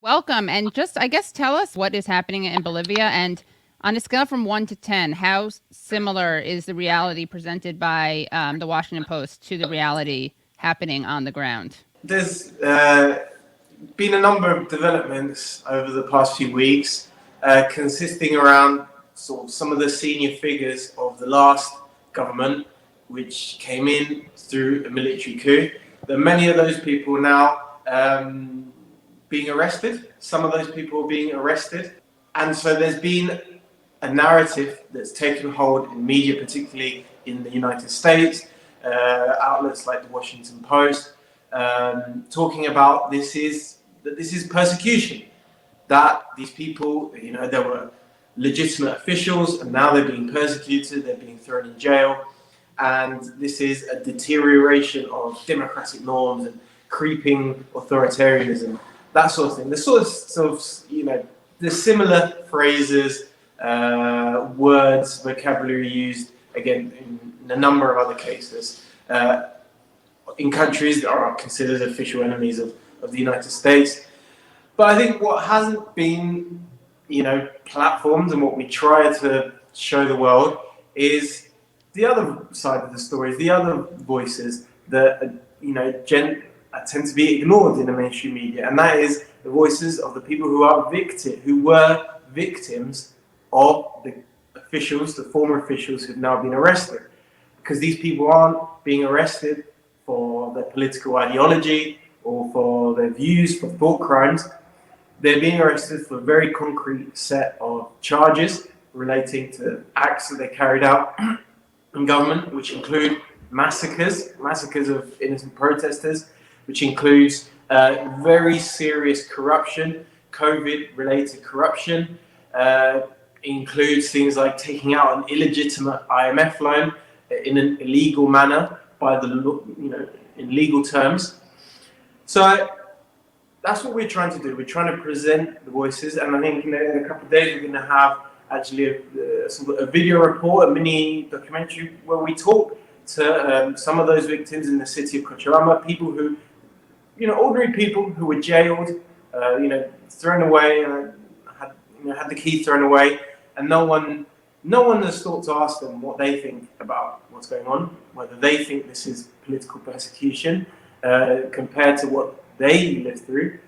Welcome, and just, I guess, tell us what is happening in Bolivia, and on a scale from 1 to 10, how similar is the reality presented by the Washington Post to the reality happening on the ground? There's been a number of developments over the past few weeks, consisting around sort of some of the senior figures of the last government, which came in through a military coup. That many of those people now being arrested. Some of those people are being arrested, and so there's been a narrative that's taken hold in media, particularly in the United States, outlets like the Washington Post, talking about this is persecution. That these people, there were legitimate officials, and now they're being persecuted. They're being thrown in jail, and this is a deterioration of democratic norms and creeping authoritarianism, that sort of thing. The sort of the similar phrases, words, vocabulary used again in a number of other cases in countries that are considered official enemies of the United States. But I think what hasn't been, platformed, and what we try to show the world is the other side of the stories, the other voices that tend to be ignored in the mainstream media, and that is the voices of the people who were victims of the officials, the former officials who've now been arrested. Because these people aren't being arrested for their political ideology or for their views, for thought crimes. They're being arrested for a very concrete set of charges relating to acts that they carried out in government, which include massacres of innocent protesters, which includes very serious corruption, COVID-related corruption, includes things like taking out an illegitimate IMF loan in an illegal manner in legal terms. So that's what we're trying to do. We're trying to present the voices, and I think in a couple of days we're going to have actually a video report, a mini documentary where we talk to some of those victims in the city of Cochabamba, people who, ordinary people who were jailed, thrown away, had the key thrown away, and no one has thought to ask them what they think about what's going on, whether they think this is political persecution compared to what they lived through,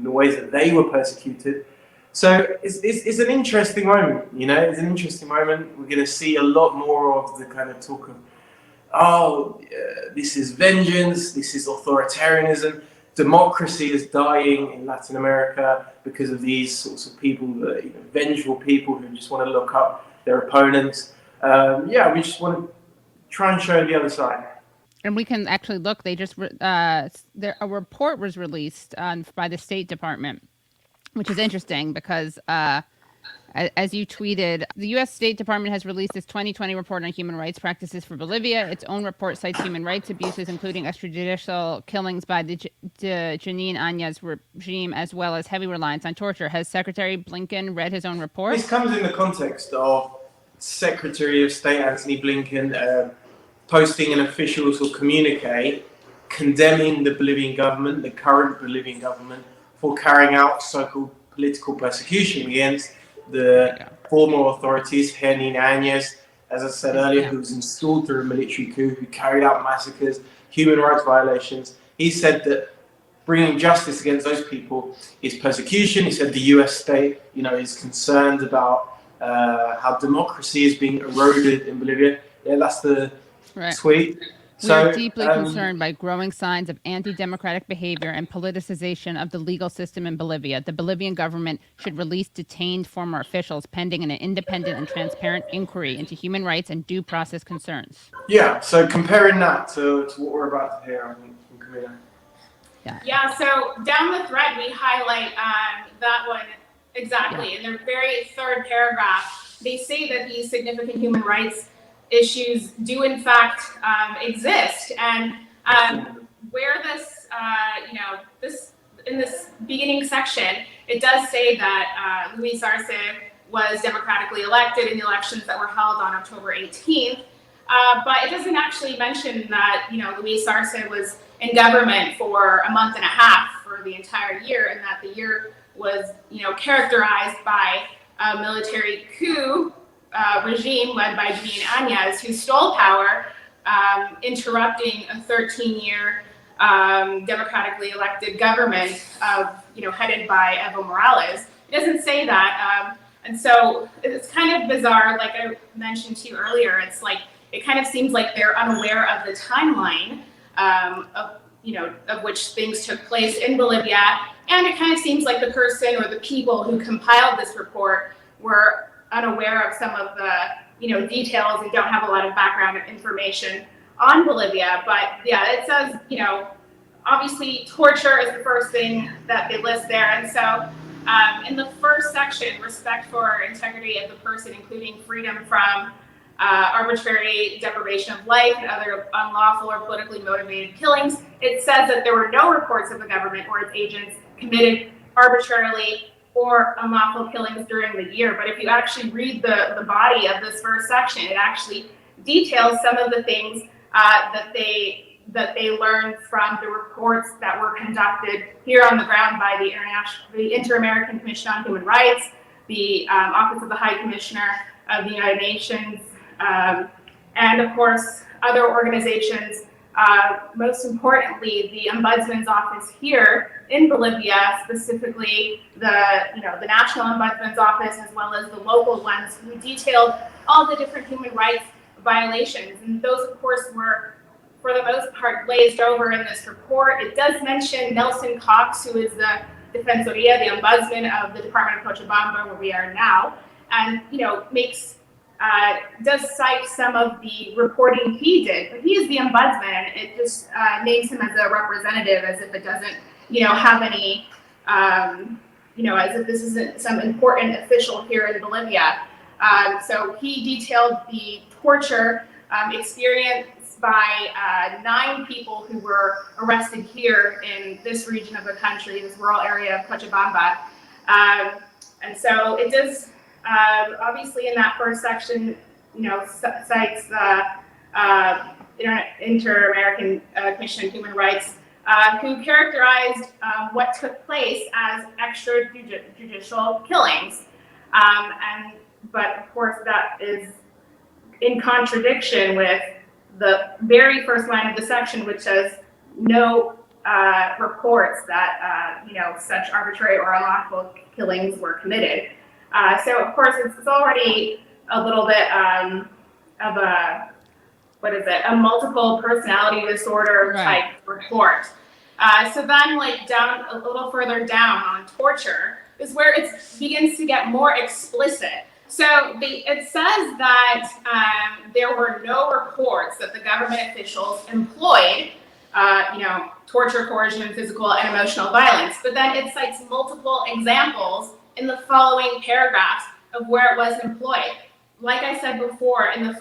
the ways that they were persecuted. So it's an interesting moment, it's an interesting moment. We're going to see a lot more of the kind of talk of, this is vengeance, this is authoritarianism, democracy is dying in Latin America because of these sorts of people, vengeful people who just want to look up their opponents. We just want to try and show the other side. And we can actually look. They just a report was released by the State Department, which is interesting because, as you tweeted, the U.S. State Department has released its 2020 report on human rights practices for Bolivia. Its own report cites human rights abuses, including extrajudicial killings by the Janine Áñez regime, as well as heavy reliance on torture. Has Secretary Blinken read his own report? This comes in the context of Secretary of State Antony Blinken posting an official sort of communique condemning the Bolivian government, the current Bolivian government, for carrying out so-called political persecution against the former authorities, Janine Áñez, as I said earlier, who was installed through a military coup, who carried out massacres, human rights violations. He said that bringing justice against those people is persecution. He said the US state, is concerned about how democracy is being eroded in Bolivia. Yeah, that's the tweet. We are deeply concerned by growing signs of anti-democratic behavior and politicization of the legal system in Bolivia. The Bolivian government should release detained former officials pending an independent and transparent inquiry into human rights and due process concerns. Yeah, so comparing that to what we're about to hear from Camila. Yeah, so down the thread, we highlight that one exactly. In their very third paragraph, they say that these significant human rights issues do in fact exist, and where this in this beginning section, it does say that Luis Arce was democratically elected in the elections that were held on October 18th, but it doesn't actually mention that Luis Arce was in government for a month and a half for the entire year, and that the year was, characterized by a military coup regime led by Jean Áñez, who stole power, interrupting a 13-year democratically elected government headed by Evo Morales. It doesn't say that. And so it's kind of bizarre, like I mentioned to you earlier. It's like, it kind of seems like they're unaware of the timeline of which things took place in Bolivia. And it kind of seems like the person or the people who compiled this report were unaware of some of the, details and don't have a lot of background information on Bolivia. But yeah, it says, obviously torture is the first thing that they list there. And so in the first section, respect for integrity of the person, including freedom from arbitrary deprivation of life and other unlawful or politically motivated killings, it says that there were no reports of the government or its agents committed arbitrarily or unlawful killings during the year. But if you actually read the body of this first section, it actually details some of the things that they learned from the reports that were conducted here on the ground by the Inter-American Commission on Human Rights, the Office of the High Commissioner of the United Nations, and of course other organizations. Most importantly, the Ombudsman's office here in Bolivia, specifically the National Ombudsman's office, as well as the local ones, who detailed all the different human rights violations. And those, of course, were, for the most part, glazed over in this report. It does mention Nelson Cox, who is the Defensoria, the Ombudsman of the Department of Cochabamba, where we are now, and does cite some of the reporting he did, but he is the ombudsman. It just names him as a representative, as if it doesn't, have any, as if this isn't some important official here in Bolivia. So he detailed the torture experienced by 9 people who were arrested here in this region of the country, this rural area of Cochabamba. And so it does, obviously in that first section, cites the Inter-American Commission on Human Rights, who characterized what took place as extrajudicial killings. But of course that is in contradiction with the very first line of the section, which says no reports that such arbitrary or unlawful killings were committed. So of course it's already a little bit of a a multiple personality disorder type report. So then, down a little further down on torture is where it begins to get more explicit. So it says that there were no reports that the government officials employed, torture, coercion, and physical and emotional violence. But then it cites multiple examples in the following paragraphs of where it was employed. Like I said before, in this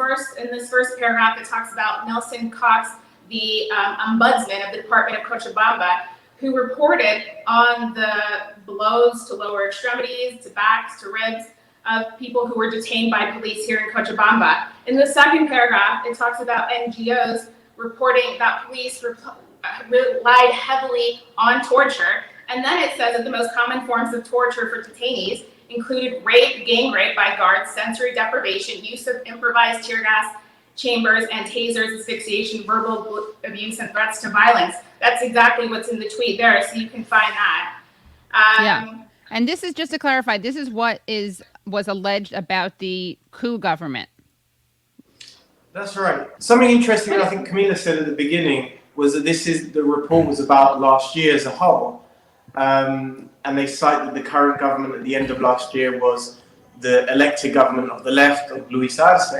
first paragraph, it talks about Nelson Cox, the ombudsman of the Department of Cochabamba, who reported on the blows to lower extremities, to backs, to ribs of people who were detained by police here in Cochabamba. In the second paragraph, it talks about NGOs reporting that police relied heavily on torture. And then it says that the most common forms of torture for detainees included rape, gang rape by guards, sensory deprivation, use of improvised tear gas chambers and tasers, asphyxiation, verbal abuse, and threats to violence. That's exactly what's in the tweet there, so you can find that. And this is, just to clarify, this is what was alleged about the coup government. That's right. Something interesting I think Camila said at the beginning was that the report was about last year as a whole. And they cite that the current government at the end of last year was the elected government of the left of Luis Arce.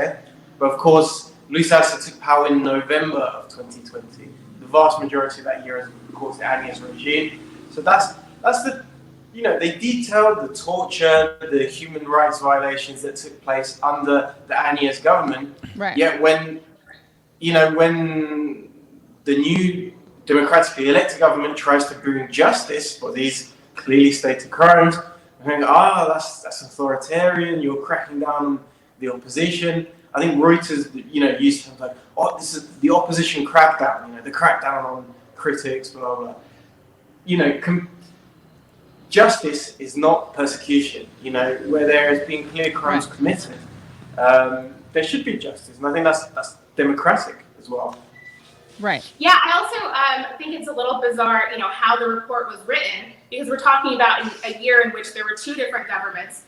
But of course, Luis Arce took power in November of 2020. The vast majority of that year is, of course, the Áñez regime. So that's the, they detailed the torture, the human rights violations that took place under the Áñez government. Right. Yet when the new democratically elected government tries to bring justice for these clearly stated crimes, I think, that's authoritarian, you're cracking down on the opposition. I think Reuters, used to like, this is the opposition crackdown, the crackdown on critics, blah, blah. justice is not persecution. Where there has been clear crimes committed, there should be justice, and I think that's democratic as well. Right. Yeah, I also think it's a little bizarre, how the report was written, because we're talking about a year in which there were two different governments,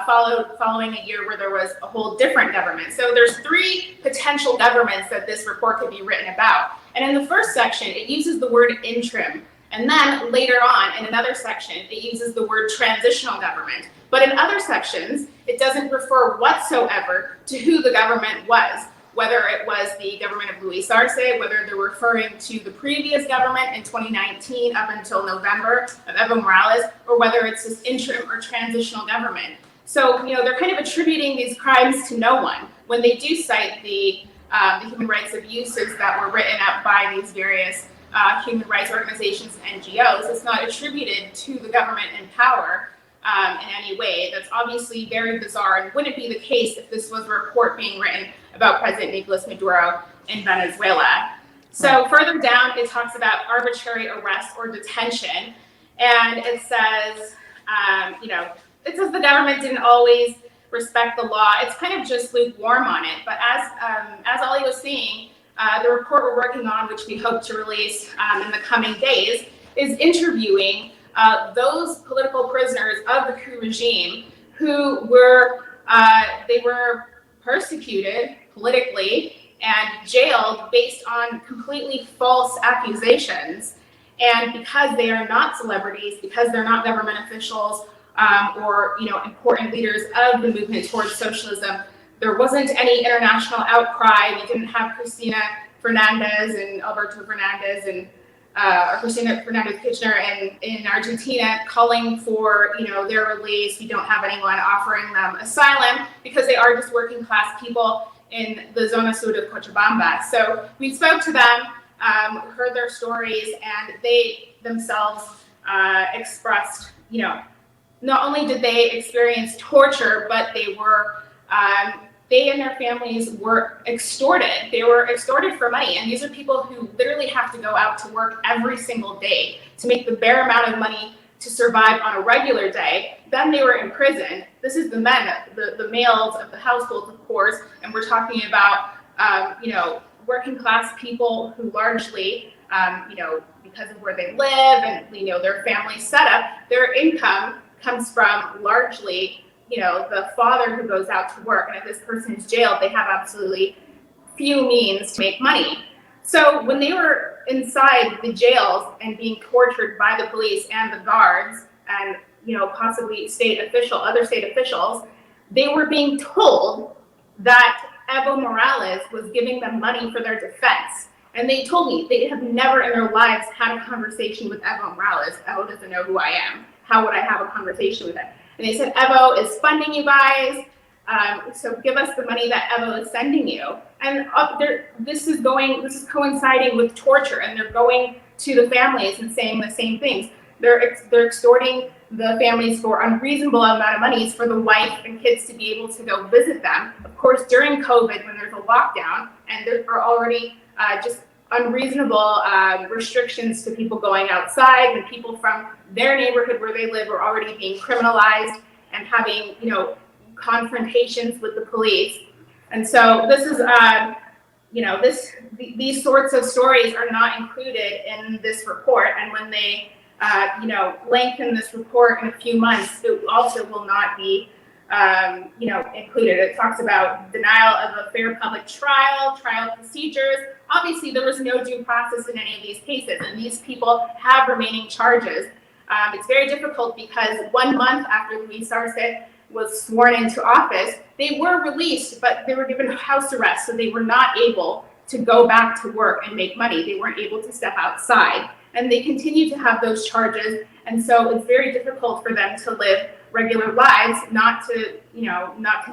following a year where there was a whole different government. So there's three potential governments that this report could be written about. And in the first section, it uses the word interim. And then later on, in another section, it uses the word transitional government. But in other sections, it doesn't refer whatsoever to who the government was, whether it was the government of Luis Arce, whether they're referring to the previous government in 2019 up until November of Evo Morales, or whether it's this interim or transitional government. So, they're kind of attributing these crimes to no one when they do cite the human rights abuses that were written up by these various human rights organizations and NGOs. It's not attributed to the government in power in any way. That's obviously very bizarre and wouldn't be the case if this was a report being written about President Nicolas Maduro in Venezuela. So further down, it talks about arbitrary arrest or detention. And it says, it says the government didn't always respect the law. It's kind of just lukewarm on it. But as Ollie was saying, the report we're working on, which we hope to release in the coming days, is interviewing those political prisoners of the coup regime who were persecuted politically and jailed based on completely false accusations. And because they are not celebrities, because they're not government officials or important leaders of the movement towards socialism, there wasn't any international outcry. We didn't have Cristina Fernandez and Alberto Fernandez and or Cristina Fernandez Kirchner in Argentina calling for their release. We don't have anyone offering them asylum because they are just working class people in the Zona Sur of Cochabamba. So we spoke to them, heard their stories, and they themselves expressed, not only did they experience torture, but they and their families were extorted. They were extorted for money. And these are people who literally have to go out to work every single day to make the bare amount of money to survive on a regular day. Then they were imprisoned. This is the men, the males of the households, of course. And we're talking about, working class people who largely, because of where they live and, their family setup, their income comes from largely the father who goes out to work, and if this person is jailed, they have absolutely few means to make money. So when they were inside the jails and being tortured by the police and the guards and, possibly other state officials, they were being told that Evo Morales was giving them money for their defense. And they told me they have never in their lives had a conversation with Evo Morales. Evo doesn't know who I am. How would I have a conversation with him? And they said, Evo is funding you guys, so give us the money that Evo is sending you. And this is coinciding with torture, and they're going to the families and saying the same things. They're extorting the families for unreasonable amount of money for the wife and kids to be able to go visit them. Of course, during COVID, when there's a lockdown, and there are already just unreasonable restrictions to people going outside, and people from their neighborhood where they live are already being criminalized and having, confrontations with the police. And so this is, these sorts of stories are not included in this report. And when they, lengthen this report in a few months, it also will not be, included. It talks about denial of a fair public trial procedures. Obviously, there was no due process in any of these cases, and these people have remaining charges. It's very difficult because 1 month after Luis Arce was sworn into office, they were released, but they were given house arrest, so they were not able to go back to work and make money. They weren't able to step outside, and they continue to have those charges, and so it's very difficult for them to live regular lives, not to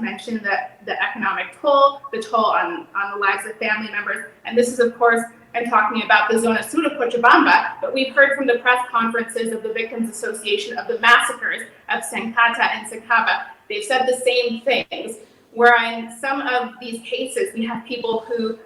mention the economic toll, the toll on the lives of family members. And this is, of course, I'm talking about the Zona Sur of Cochabamba, but we've heard from the press conferences of the Victims Association of the massacres of Sencata and Sacaba. They've said the same things, where in some of these cases, we have people who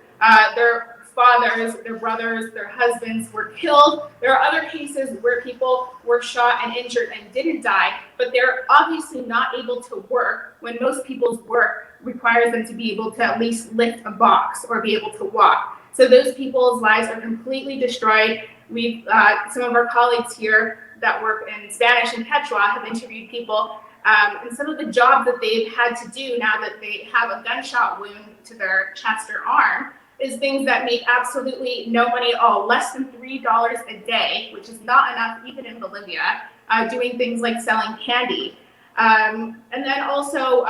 their fathers, their brothers, their husbands were killed. There are other cases where people were shot and injured and didn't die, but they're obviously not able to work when most people's work requires them to be able to at least lift a box or be able to walk. So those people's lives are completely destroyed. We've some of our colleagues here that work in Spanish and Quechua have interviewed people, and some of the jobs that they've had to do now that they have a gunshot wound to their chest or arm is things that make absolutely no money at all, less than $3 a day, which is not enough even in Bolivia, doing things like selling candy. And then also,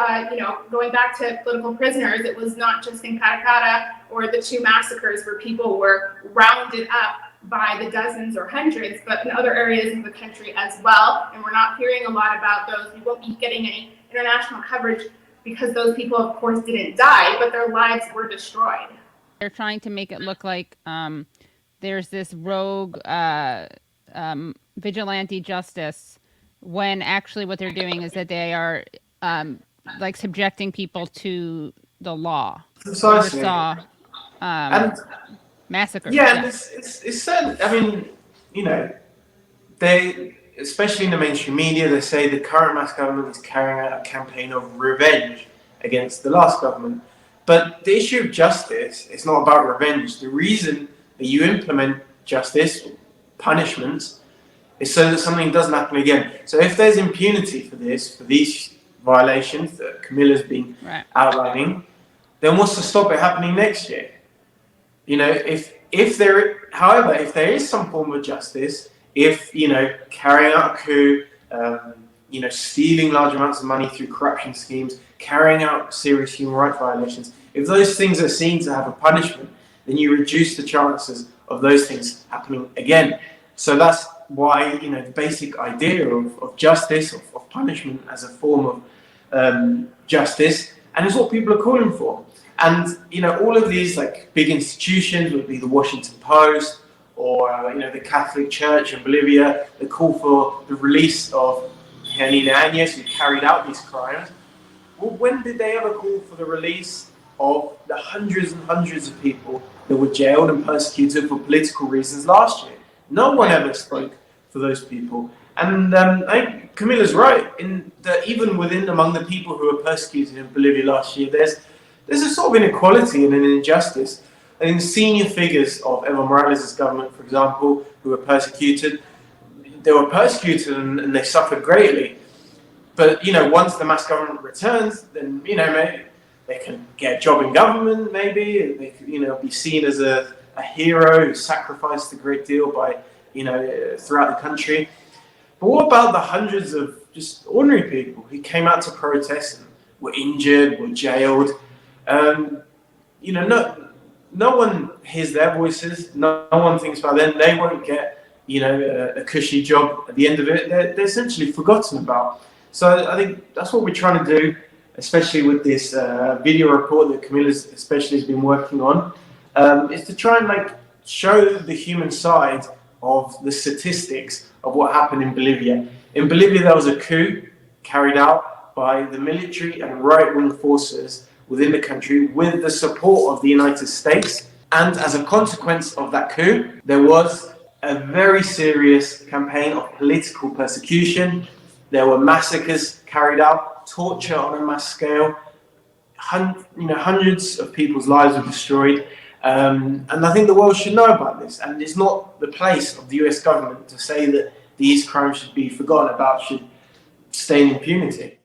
going back to political prisoners, it was not just in Caracara or the 2 massacres where people were rounded up by the dozens or hundreds, but in other areas of the country as well. And we're not hearing a lot about those. We won't be getting any international coverage because those people, of course, didn't die, but their lives were destroyed. They're trying to make it look like there's this rogue vigilante justice, when actually what they're doing is that they are like subjecting people to the law. Precisely. And massacres. Yeah, and it's certain. I mean, they, especially in the mainstream media, they say the current mass government is carrying out a campaign of revenge against the last government. But the issue of justice is not about revenge. The reason that you implement justice, punishments, is so that something doesn't happen again. So if there's impunity for these violations that Camila's been outlining, then what's to stop it happening next year? If there is some form of justice, if carrying out a coup, stealing large amounts of money through corruption schemes, carrying out serious human rights violations, if those things are seen to have a punishment, then you reduce the chances of those things happening again. So that's why the basic idea of justice, of punishment as a form of justice, and it's what people are calling for. And all of these like big institutions, would be the Washington Post or the Catholic Church in Bolivia, the call for the release of Janine Áñez, who carried out these crimes. Well, when did they ever call for the release of the hundreds and hundreds of people that were jailed and persecuted for political reasons last year? No one ever spoke for those people. And I think Camila's right in that even among the people who were persecuted in Bolivia last year, there's a sort of inequality and an injustice. I think senior figures of Evo Morales' government, for example, who were persecuted, and they suffered greatly. But once the mass government returns, then maybe they can get a job in government. Maybe they could, be seen as a hero who sacrificed a great deal by throughout the country. But what about the hundreds of just ordinary people who came out to protest and were injured, were jailed? No one hears their voices. No one thinks about them. They won't get a cushy job at the end of it. They're essentially forgotten about. So I think that's what we're trying to do, especially with this video report that Camila especially has been working on, is to try and show the human side of the statistics of what happened in Bolivia. In Bolivia, there was a coup carried out by the military and right-wing forces within the country with the support of the United States. And as a consequence of that coup, there was a very serious campaign of political persecution. There were massacres carried out, torture on a mass scale. Hundreds of people's lives were destroyed. And I think the world should know about this. And it's not the place of the US government to say that these crimes should be forgotten about, should stay in impunity.